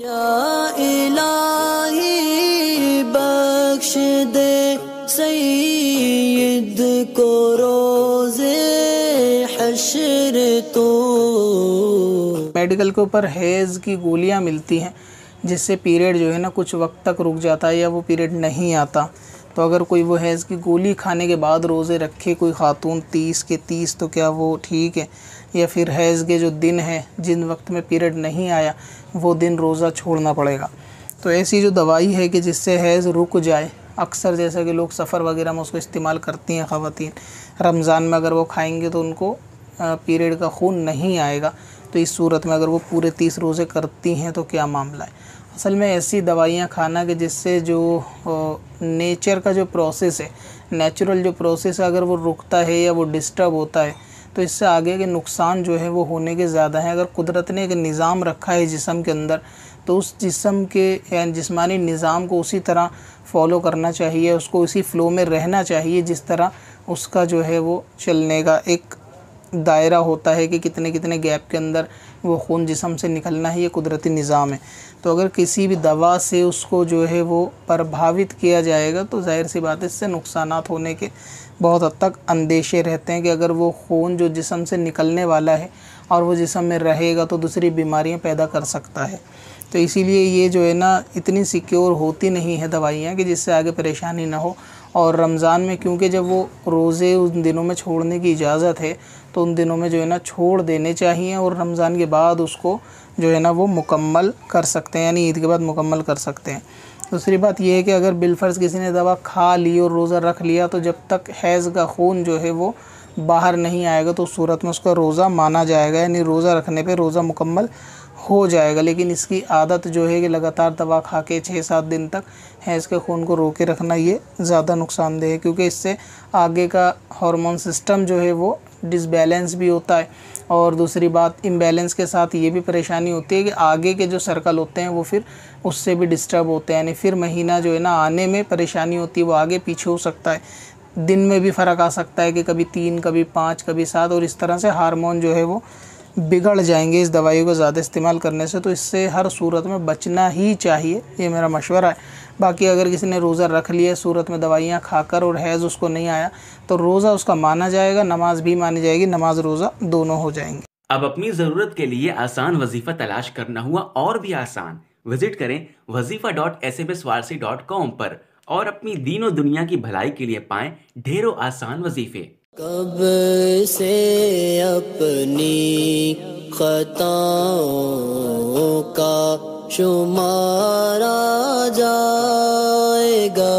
या इलाही बख्श दे सईद को रोज़े हश्र तो। मेडिकल के ऊपर हैज़ की गोलियां मिलती हैं जिससे पीरियड जो है ना कुछ वक्त तक रुक जाता है या वो पीरियड नहीं आता। तो अगर कोई वो हैज़ की गोली खाने के बाद रोज़े रखे कोई ख़ातून 30 के 30, तो क्या वो ठीक है? या फिर हैज़ के जो दिन है जिन वक्त में पीरियड नहीं आया वो दिन रोज़ा छोड़ना पड़ेगा। तो ऐसी जो दवाई है कि जिससे हैज़ रुक जाए, अक्सर जैसा कि लोग सफ़र वगैरह में उसको इस्तेमाल करती हैं ख़वातीन, रमज़ान में अगर वो खाएंगे तो उनको पीरियड का खून नहीं आएगा। तो इस सूरत में अगर वो पूरे 30 रोज़े करती हैं तो क्या मामला है? असल में ऐसी दवाइयाँ खाना कि जिससे जो नेचर का जो प्रोसेस है, नेचुरल जो प्रोसेस है, अगर वो रुकता है या वो डिस्टर्ब होता है तो इससे आगे के नुकसान जो है वो होने के ज़्यादा हैं। अगर कुदरत ने एक निज़ाम रखा है जिस्म के अंदर तो उस जिस्म के यानी जिस्मानी निज़ाम को उसी तरह फॉलो करना चाहिए, उसको उसी फ़्लो में रहना चाहिए जिस तरह उसका जो है वो चलने का एक दायरा होता है कि कितने कितने गैप के अंदर वो खून जिस्म से निकलना है। ये कुदरती निज़ाम है। तो अगर किसी भी दवा से उसको जो है वो प्रभावित किया जाएगा तो ज़ाहिर सी बात है इससे नुकसानात होने के बहुत हद तक अंदेशे रहते हैं कि अगर वो खून जो जिस्म से निकलने वाला है और वो जिस्म में रहेगा तो दूसरी बीमारियां पैदा कर सकता है। तो इसीलिए ये जो है ना इतनी सिक्योर होती नहीं है दवाइयाँ कि जिससे आगे परेशानी ना हो। और रमज़ान में क्योंकि जब वो रोज़े उन दिनों में छोड़ने की इजाज़त है तो उन दिनों में जो है ना छोड़ देने चाहिए और रमज़ान के बाद उसको जो है ना वो मुकम्मल कर सकते हैं, यानी ईद के बाद मुकम्मल कर सकते हैं। दूसरी बात यह है कि अगर बिलफ़र्ज़ किसी ने दवा खा ली और रोज़ा रख लिया तो जब तक हैज़ का खून जो है वो बाहर नहीं आएगा तो उस सूरत में उसका रोज़ा माना जाएगा, यानी रोज़ा रखने पे रोज़ा मुकम्मल हो जाएगा। लेकिन इसकी आदत जो है कि लगातार दवा खा के 6-7 दिन तक हैज़ के खून को रोके रखना, ये ज़्यादा नुकसानदेह है क्योंकि इससे आगे का हार्मोन सिस्टम जो है वो डिसबैलेंस भी होता है। और दूसरी बात, इम्बैलेंस के साथ ये भी परेशानी होती है कि आगे के जो सर्कल होते हैं वो फिर उससे भी डिस्टर्ब होते हैं, यानी फिर महीना जो है ना आने में परेशानी होती है, वो आगे पीछे हो सकता है। दिन में भी फ़र्क आ सकता है कि कभी 3, कभी 5, कभी 7, और इस तरह से हार्मोन जो है वो बिगड़ जाएंगे इस दवाई को ज़्यादा इस्तेमाल करने से। तो इससे हर सूरत में बचना ही चाहिए, ये मेरा मशवरा है। बाकी अगर किसी ने रोज़ा रख लिया सूरत में दवाइयाँ खाकर और हैज़ उसको नहीं आया तो रोज़ा उसका माना जाएगा, नमाज भी मानी जाएगी, नमाज रोज़ा दोनों हो जाएंगे। अब अपनी ज़रूरत के लिए आसान वजीफ़ा तलाश करना हुआ और भी आसान। विजिट करें wazifa.smswarsi.com पर और अपनी दीनों दुनिया की भलाई के लिए पाएं ढेरों आसान वजीफ़े। कब से अपनी खताओं का शुमारा जाएगा।